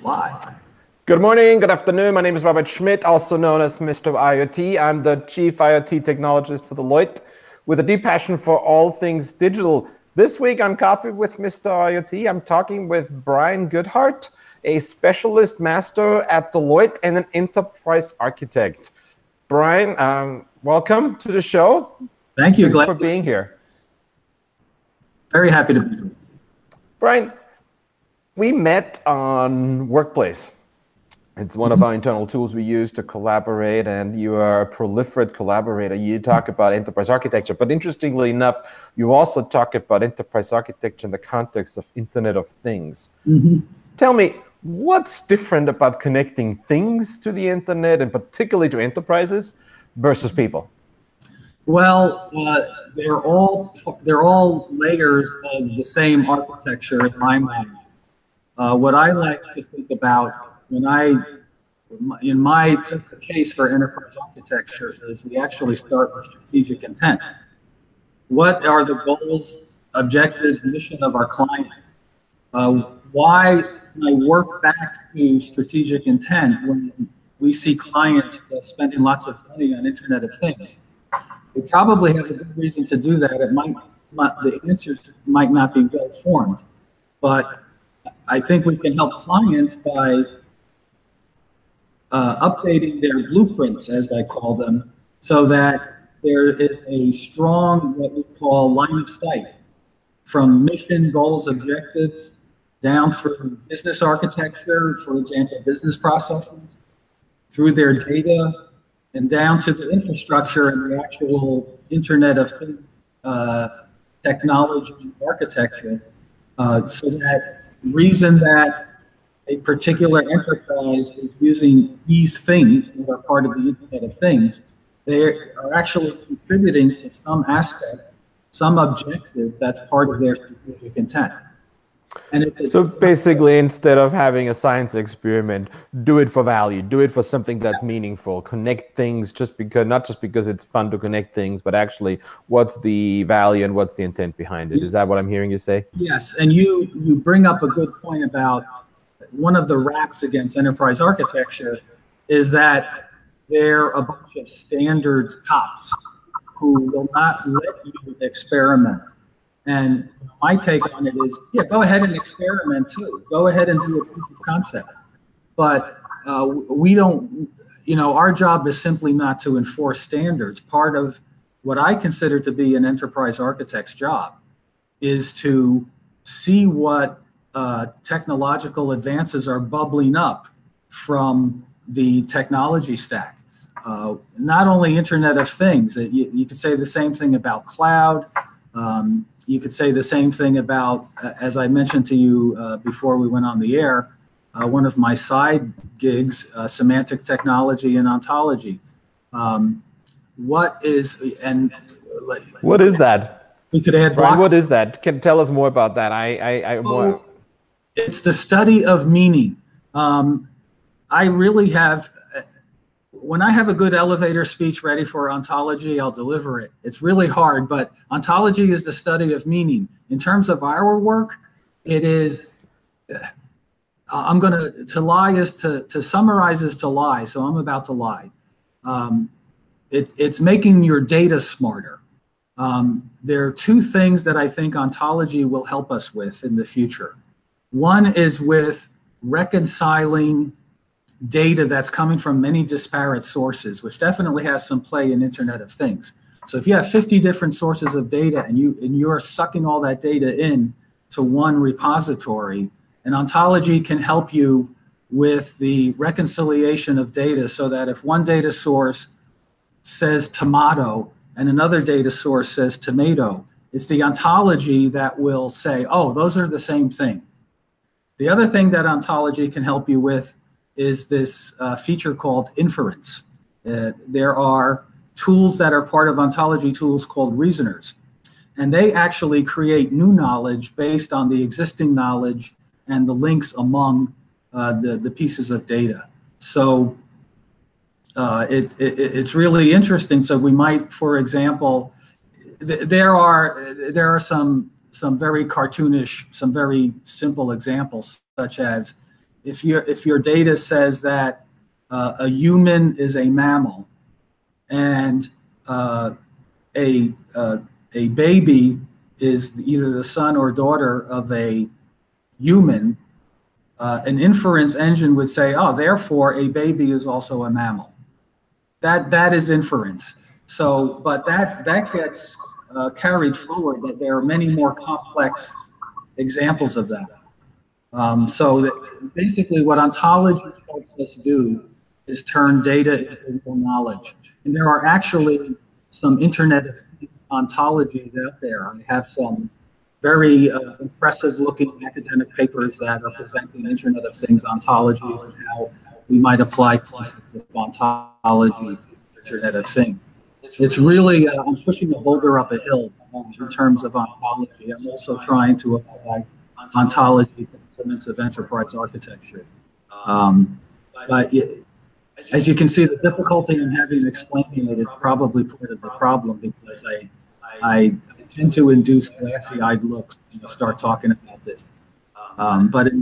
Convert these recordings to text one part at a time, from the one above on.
Live. Good morning, good afternoon. My name is Robert Schmid, also known as Mr.IoT. I'm the Chief IoT Technologist for Deloitte with a deep passion for all things digital. This week on Coffee with Mr.IoT, I'm talking with Brian Goodhart, a specialist master at Deloitte and an enterprise architect. Brian, welcome to the show. Thank you, Thanks for being here. Very happy to be here. Brian, we met on Workplace. It's one of our internal tools we use to collaborate, and you are a proliferate collaborator. You talk about enterprise architecture, but interestingly enough, you also talk about enterprise architecture in the context of Internet of Things. Tell me, what's different about connecting things to the internet, and particularly to enterprises, versus people? Well, they're all layers of the same architecture in my mind. What I like to think about when in my case for enterprise architecture is we actually start with strategic intent. What are the goals, objectives, mission of our client? Why can I work back to strategic intent when we see clients spending lots of money on Internet of Things? We probably have a good reason to do that. The answers might not be well formed, but I think we can help clients by updating their blueprints, as I call them, so that there is a strong, what we call line of sight, from mission, goals, objectives, down through business architecture, for example, business processes, through their data, and down to the infrastructure and the actual Internet of Things technology architecture, so that the reason that a particular enterprise is using these things that are part of the Internet of Things, they are actually contributing to some aspect, some objective that's part of their strategic intent. And so basically, instead of having a science experiment, do it for value, do it for something that's meaningful, connect things not just because it's fun to connect things, but actually what's the value and what's the intent behind it. Is that what I'm hearing you say? Yes, and you bring up a good point about one of the raps against enterprise architecture is that they're a bunch of standards cops who will not let you experiment. And my take on it is, yeah, go ahead and experiment too. Go ahead and do a proof of concept. But we don't, our job is simply not to enforce standards. Part of what I consider to be an enterprise architect's job is to see what technological advances are bubbling up from the technology stack. Not only Internet of Things, you could say the same thing about cloud. You could say the same thing about, as I mentioned to you before we went on the air, one of my side gigs, semantic technology and ontology. What is that? We could add. Brian, what is that? Can tell us more about that? It's the study of meaning. I really have. When I have a good elevator speech ready for ontology, I'll deliver it. It's really hard, but ontology is the study of meaning. In terms of our work, it is, to lie is to summarize is to lie, so I'm about to lie. It's making your data smarter. There are two things that I think ontology will help us with in the future. One is with reconciling data that's coming from many disparate sources, which definitely has some play in Internet of Things. So if you have 50 different sources of data and you're sucking all that data in to one repository, an ontology can help you with the reconciliation of data, so that if one data source says tomato and another data source says tomato, it's the ontology that will say, oh, those are the same thing. The other thing that ontology can help you with is this feature called inference. There are tools that are part of ontology tools called reasoners, and they actually create new knowledge based on the existing knowledge and the links among the pieces of data. So it's really interesting. So we might, for example, there are some very cartoonish, some very simple examples, such as if your data says that a human is a mammal and a baby is either the son or daughter of a human, an inference engine would say, oh, therefore a baby is also a mammal. That is inference. So, but that gets carried forward, that there are many more complex examples of that. So that basically what ontology helps us do is turn data into real knowledge. And there are actually some Internet of Things ontologies out there. I have some very impressive looking academic papers that are presenting Internet of Things ontologies and how we might apply concepts of ontology to Internet of Things. It's really, I'm pushing a boulder up a hill in terms of ontology. I'm also trying to apply ontology to elements of enterprise architecture. But as you can see, the difficulty in having explaining it is probably part of the problem, because I tend to induce glassy-eyed looks when I start talking about this. But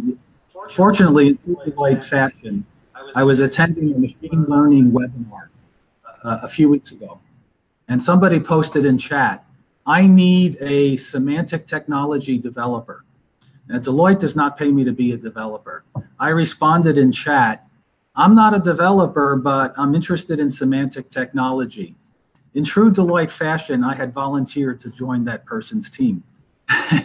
fortunately, in Deloitte fashion, I was attending a machine learning webinar a few weeks ago, and somebody posted in chat, I need a semantic technology developer. Now, Deloitte does not pay me to be a developer. I responded in chat, I'm not a developer, but I'm interested in semantic technology. In true Deloitte fashion, I had volunteered to join that person's team.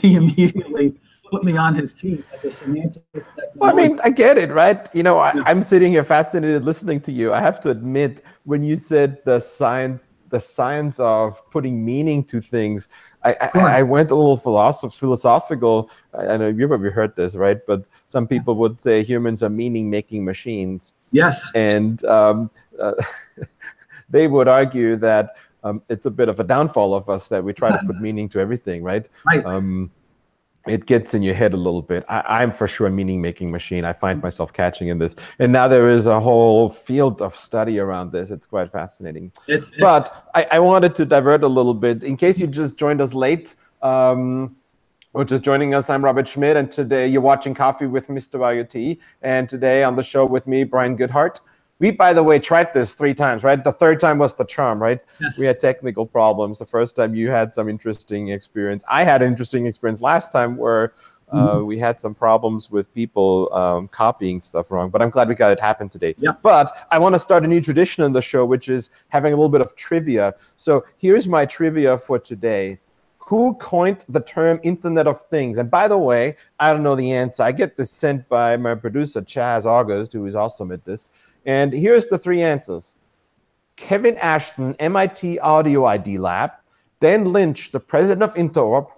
He immediately put me on his team as a semantic technology. Well, I mean, I get it, right? You know, I'm sitting here fascinated listening to you. I have to admit, when you said the science of putting meaning to things, I went a little philosophical. I know you've probably heard this, right? But some people would say humans are meaning-making machines. Yes. And they would argue that it's a bit of a downfall of us that we try to put meaning to everything, right? Right. It gets in your head a little bit. I'm for sure a meaning-making machine. I find myself catching in this. And now there is a whole field of study around this. It's quite fascinating. But I wanted to divert a little bit. In case you just joined us late, or just joining us, I'm Robert Schmid, and today you're watching Coffee with Mr.IoT. And today on the show with me, Brian Goodhart. We, by the way, tried this 3 times, right? The third time was the charm, right? Yes. We had technical problems. The first time you had some interesting experience. I had an interesting experience last time where we had some problems with people copying stuff wrong. But I'm glad we got it happen today. Yeah. But I want to start a new tradition on the show, which is having a little bit of trivia. So here's my trivia for today. Who coined the term Internet of Things? And by the way, I don't know the answer. I get this sent by my producer, Chaz August, who is awesome at this. And here's the 3 answers. Kevin Ashton, MIT Audio ID Lab. Dan Lynch, the president of Interop,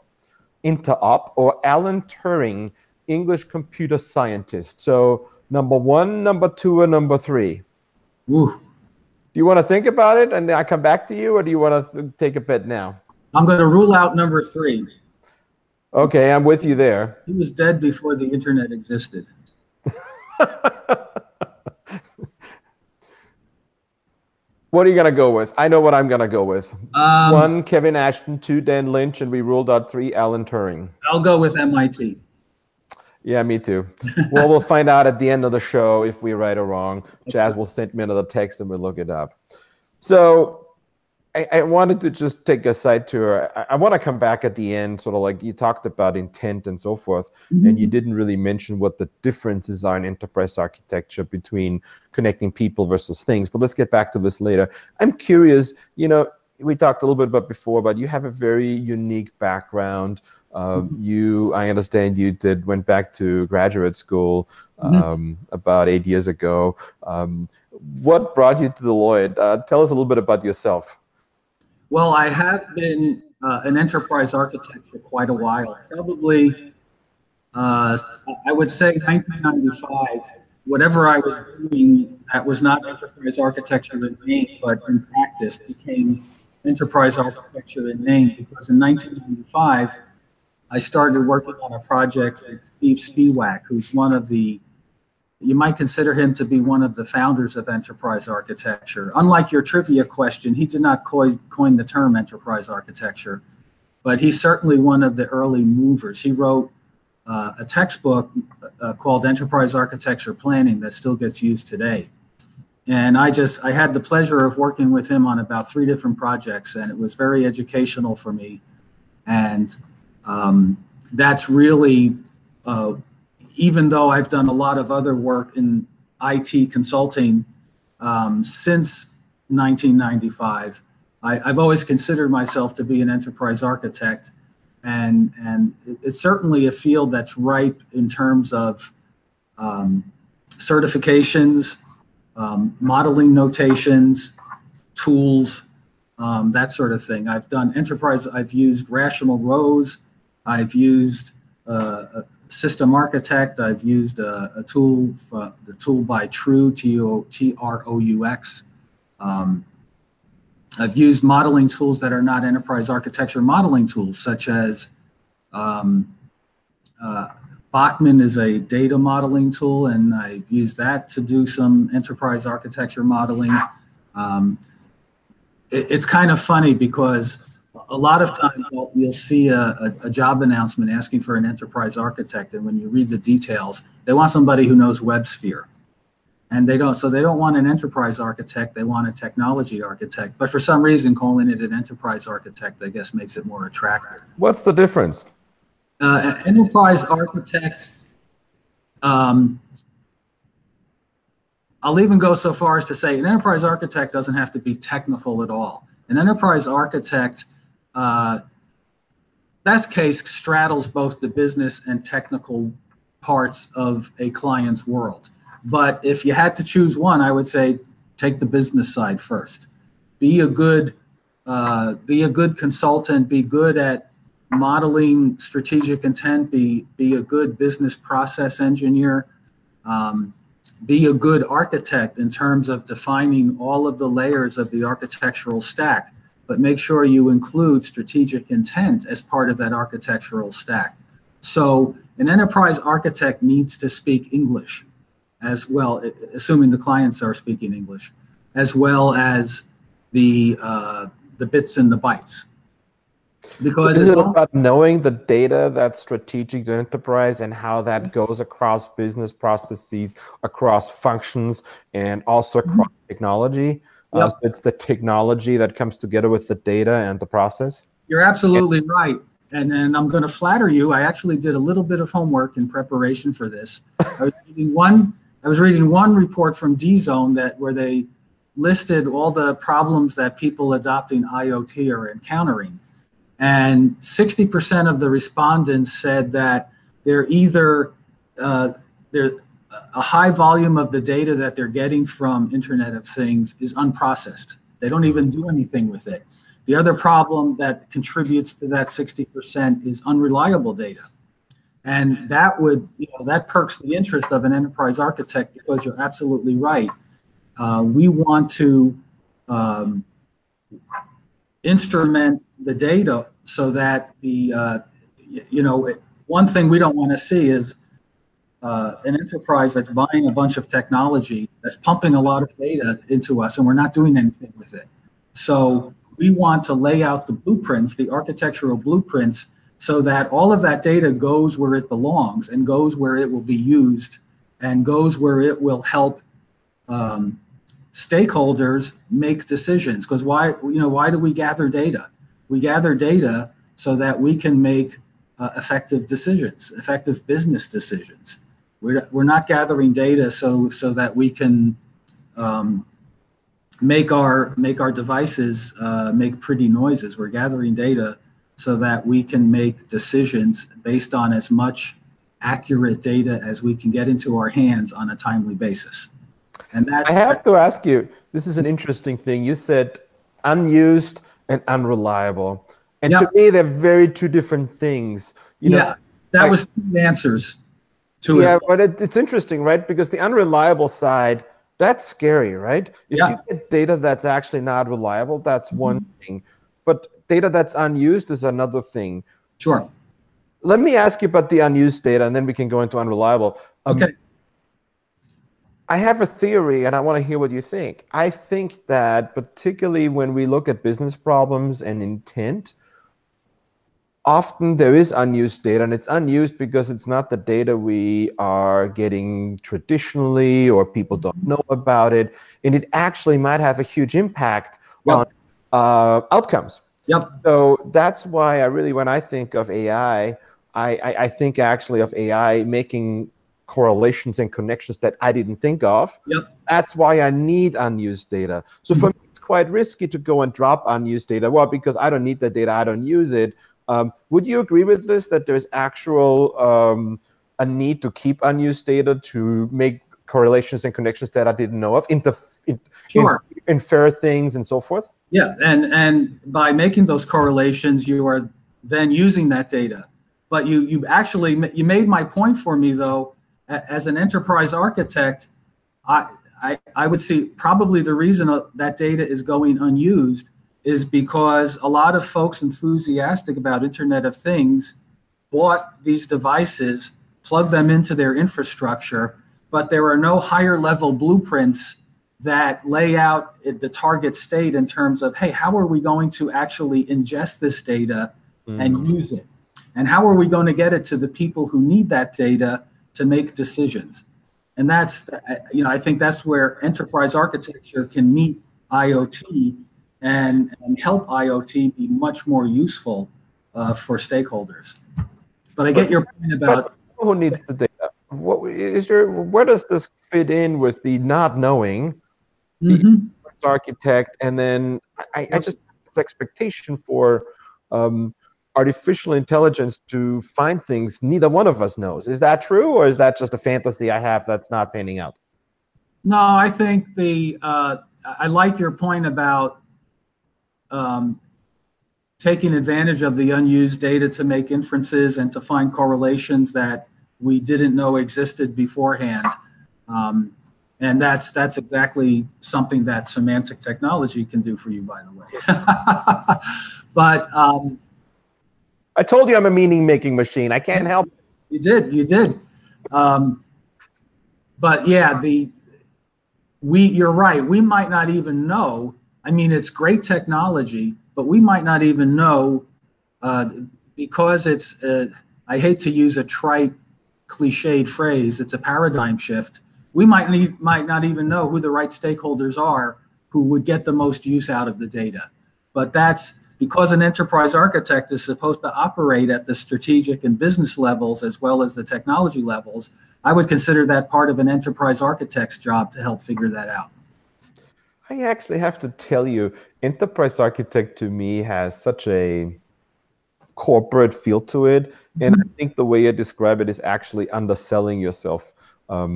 or Alan Turing, English computer scientist. So number 1, number 2, or number 3? Ooh. Do you want to think about it and I come back to you, or do you want to take a bet now? I'm going to rule out number 3. Okay, I'm with you there. He was dead before the internet existed. What are you going to go with? I know what I'm going to go with. 1, Kevin Ashton. 2, Dan Lynch. And we ruled out 3, Alan Turing. I'll go with MIT. Yeah, me too. Well, we'll find out at the end of the show if we're right or wrong. Chaz will send me another text and we'll look it up. So I wanted to just take a side tour. I want to come back at the end, sort of like you talked about intent and so forth, and you didn't really mention what the differences are in enterprise architecture between connecting people versus things. But let's get back to this later. I'm curious, you know, we talked a little bit about before, but you have a very unique background. I understand you went back to graduate school about 8 years ago. What brought you to Deloitte? Tell us a little bit about yourself. Well, I have been an enterprise architect for quite a while. Probably, I would say 1995, whatever I was doing that was not enterprise architecture in name, but in practice became enterprise architecture in name, because in 1995, I started working on a project with Steve Spiewak, who's one of the, you might consider him to be one of the founders of enterprise architecture. Unlike your trivia question, he did not coin the term enterprise architecture, but he's certainly one of the early movers. He wrote a textbook called Enterprise Architecture Planning that still gets used today. And I had the pleasure of working with him on about 3 different projects, and it was very educational for me. And that's really, even though I've done a lot of other work in IT consulting since 1995, I've always considered myself to be an enterprise architect. And it's certainly a field that's ripe in terms of certifications, modeling notations, tools, that sort of thing. I've done enterprise, I've used rational rows, I've used a system architect, I've used a tool, the tool by True, T-R-O-U-X. I've used modeling tools that are not enterprise architecture modeling tools, such as Bachman is a data modeling tool, and I've used that to do some enterprise architecture modeling. It's kind of funny because a lot of times you'll see a job announcement asking for an enterprise architect, and when you read the details, they want somebody who knows WebSphere. And they don't want an enterprise architect, they want a technology architect. But for some reason, calling it an enterprise architect, I guess, makes it more attractive. What's the difference? An enterprise architect, I'll even go so far as to say an enterprise architect doesn't have to be technical at all. An enterprise architect, best case, straddles both the business and technical parts of a client's world. But if you had to choose one, I would say take the business side first. Be a good consultant. Be good at modeling strategic intent. Be a good business process engineer. Be a good architect in terms of defining all of the layers of the architectural stack. But make sure you include strategic intent as part of that architectural stack. So an enterprise architect needs to speak English as well, assuming the clients are speaking English, as well as the bits and the bytes. Because is it about knowing the data that's strategic to enterprise and how that goes across business processes, across functions, and also across technology? Yep. So it's the technology that comes together with the data and the process? You're absolutely right. And I'm going to flatter you. I actually did a little bit of homework in preparation for this. I was reading one report from D-Zone where they listed all the problems that people adopting IoT are encountering. And 60% of the respondents said that they're either a high volume of the data that they're getting from Internet of Things is unprocessed. They don't even do anything with it. The other problem that contributes to that 60% is unreliable data. And that that perks the interest of an enterprise architect, because you're absolutely right. We want to instrument the data so that one thing we don't want to see is an enterprise that's buying a bunch of technology, that's pumping a lot of data into us, and we're not doing anything with it. So we want to lay out the blueprints, the architectural blueprints, so that all of that data goes where it belongs and goes where it will be used and goes where it will help stakeholders make decisions. Because why do we gather data? We gather data so that we can make effective decisions, effective business decisions. We're not gathering data so that we can make our devices make pretty noises. We're gathering data so that we can make decisions based on as much accurate data as we can get into our hands on a timely basis. And I have to ask you, this is an interesting thing. You said unused and unreliable. And to me, they're very two different things. That was two answers to it. Yeah, but it's interesting, right? Because the unreliable side, that's scary, right? If you get data that's actually not reliable, that's one thing. But data that's unused is another thing. Sure. Let me ask you about the unused data, and then we can go into unreliable. Okay. I have a theory, and I want to hear what you think. I think that particularly when we look at business problems and intent, often there is unused data, and it's unused because it's not the data we are getting traditionally, or people don't know about it, and it actually might have a huge impact on outcomes. So that's why when I think of AI, I think actually of AI making correlations and connections that I didn't think of. That's why I need unused data. So for me, it's quite risky to go and drop unused data. Well, because I don't need the data, I don't use it. Would you agree with this, that there's actual a need to keep unused data to make correlations and connections that I didn't know of, infer things and so forth? Yeah, and by making those correlations, you are then using that data. But you made my point for me, though. As an enterprise architect, I would see probably the reason that data is going unused is because a lot of folks enthusiastic about Internet of Things bought these devices, plugged them into their infrastructure, but there are no higher level blueprints that lay out the target state in terms of, hey, how are we going to actually ingest this data and use it? And how are we going to get it to the people who need that data to make decisions? And that's, I think that's where enterprise architecture can meet IoT and help IoT be much more useful for stakeholders. But I get your point about who needs the data. Where does this fit in with the not knowing, the architect, and then I just have this expectation for artificial intelligence to find things neither one of us knows. Is that true, or is that just a fantasy I have that's not panning out? No, I think I like your point about taking advantage of the unused data to make inferences and to find correlations that we didn't know existed beforehand. And that's exactly something that semantic technology can do for you, by the way. But I told you I'm a meaning-making machine. I can't help it. You did. But yeah, you're right. We might not even know. I mean, it's great technology, but we might not even know because it's. I hate to use a trite, cliched phrase. It's a paradigm shift. We might not even know who the right stakeholders are who would get the most use out of the data. But that's because an enterprise architect is supposed to operate at the strategic and business levels as well as the technology levels. I would consider that part of an enterprise architect's job to help figure that out. I actually have to tell you, enterprise architect to me has such a corporate feel to it. And I think the way you describe it is actually underselling yourself. I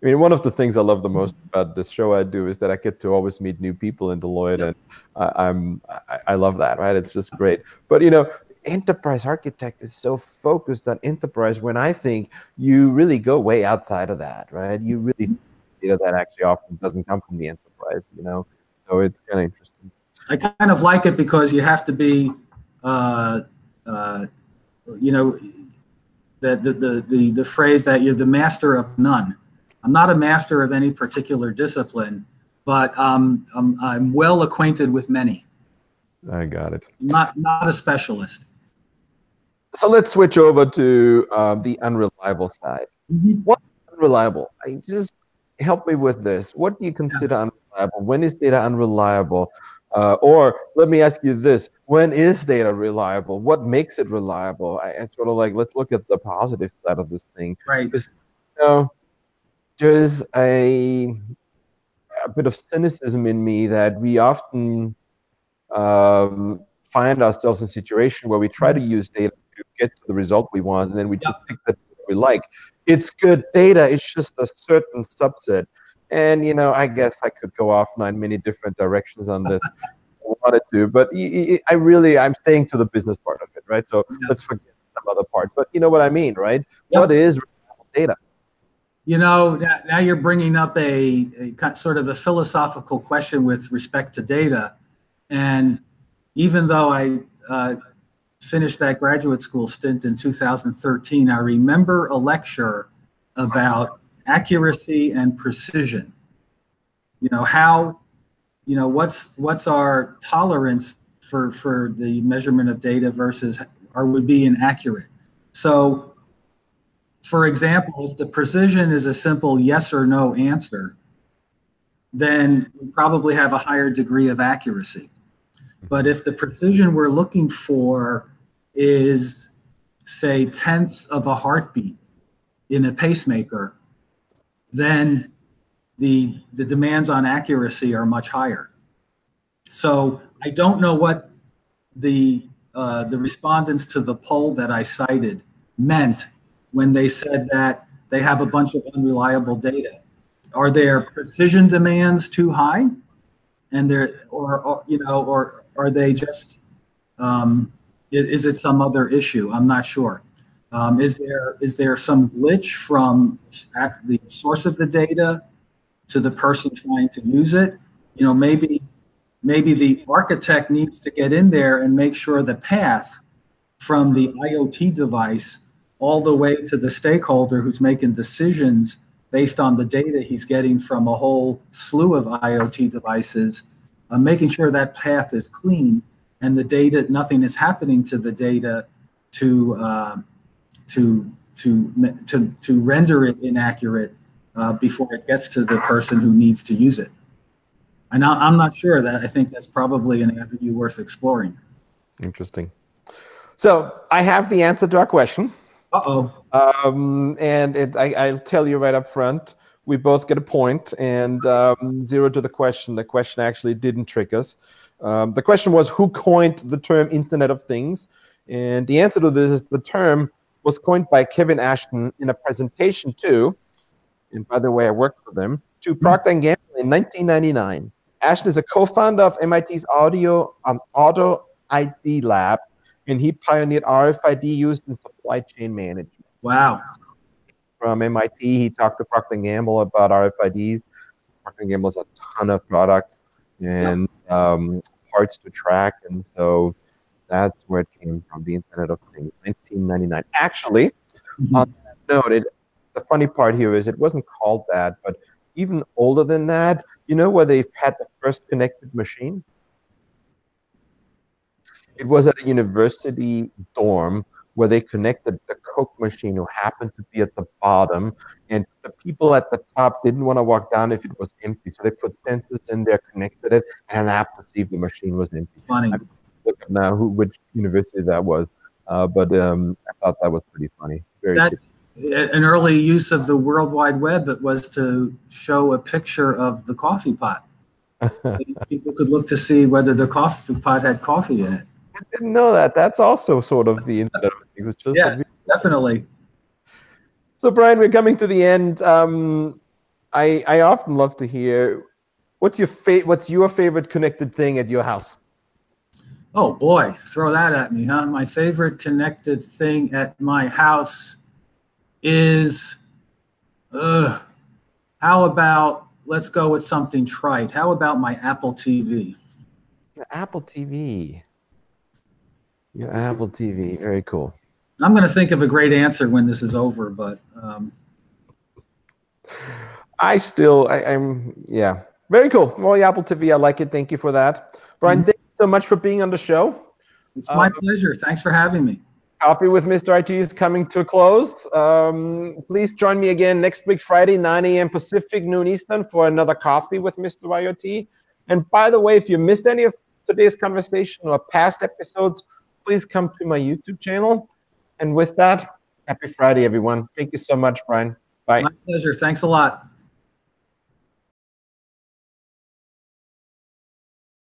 mean, one of the things I love the most about this show I do is that I get to always meet new people in Deloitte, and I love that, right? It's just great. But enterprise architect is so focused on enterprise when I think you really go way outside of that, right? You really see data that actually often doesn't come from the enterprise, So it's kind of interesting. I kind of like it because you have to be, the phrase that you're the master of none. I'm not a master of any particular discipline, but I'm well acquainted with many. I got it. Not a specialist. So let's switch over to the unreliable side. What's unreliable? Just help me with this. What do you consider unreliable? When is data unreliable? Or let me ask you this: when is data reliable? What makes it reliable? I sort of let's look at the positive side of this thing. Right. Because there's a bit of cynicism in me that we often find ourselves in a situation where we try to use data to get to the result we want, and then we just pick the data we like. It's good data. It's just a certain subset. And, I guess I could go off in many different directions on this if I wanted to, but I'm staying to the business part of it, right? So let's forget some other part. But you know what I mean, right? What is reliable data? Now you're bringing up a sort of a philosophical question with respect to data. And even though I finished that graduate school stint in 2013, I remember a lecture about accuracy and precision. What's our tolerance for the measurement of data versus or would be inaccurate. So, for example, if the precision is a simple yes or no answer, then we probably have a higher degree of accuracy. But if the precision we're looking for is, say, tenths of a heartbeat in a pacemaker, then the demands on accuracy are much higher. So I don't know what the respondents to the poll that I cited meant when they said that they have a bunch of unreliable data. Are their precision demands too high, and or are they just is it some other issue? I'm not sure. Is there some glitch from the source of the data to the person trying to use it? Maybe the architect needs to get in there and make sure the path from the IoT device all the way to the stakeholder who's making decisions based on the data he's getting from a whole slew of IoT devices, making sure that path is clean and the data, nothing is happening to the data to render it inaccurate before it gets to the person who needs to use it. And I'm not sure that. I think that's probably an avenue worth exploring. Interesting. So I have the answer to our question. Uh-oh. And I'll tell you right up front, we both get a point, and 0 to the question. The question actually didn't trick us. The question was, who coined the term Internet of Things? And the answer to this is the term was coined by Kevin Ashton in a presentation to, and by the way, I worked for them, to Procter & Gamble in 1999. Ashton is a co-founder of MIT's Auto ID Lab, and he pioneered RFID use in supply chain management. Wow. From MIT, he talked to Procter & Gamble about RFIDs. Procter & Gamble has a ton of products and parts to track, and so that's where it came from, the Internet of Things, 1999. Actually, on that note, the funny part here is it wasn't called that, but even older than that, you know where they've had the first connected machine? It was at a university dorm where they connected the Coke machine, who happened to be at the bottom, and the people at the top didn't want to walk down if it was empty, so they put sensors in there, connected it, and an app to see if the machine was empty. Funny. I look up now which university that was, but I thought that was pretty funny. An early use of the World Wide Web, it was to show a picture of the coffee pot. People could look to see whether the coffee pot had coffee in it. I didn't know that. That's also sort of the Internet of Things. It's just definitely. So, Brian, we're coming to the end. I often love to hear what's your favorite connected thing at your house? Oh boy, throw that at me, huh? My favorite connected thing at my house is, how about, let's go with something trite. How about my Apple TV? Your Apple TV. Your Apple TV. Very cool. I'm going to think of a great answer when this is over, but yeah. Very cool. Well, the Apple TV, I like it. Thank you for that. Brian, thank you so much for being on the show. It's my pleasure. Thanks for having me. Coffee with Mr.IoT is coming to a close. Please join me again next week, Friday, 9 a.m. Pacific, noon Eastern, for another Coffee with Mr.IoT. And by the way, if you missed any of today's conversation or past episodes, please come to my YouTube channel. And with that, happy Friday, everyone. Thank you so much, Brian. Bye. My pleasure. Thanks a lot.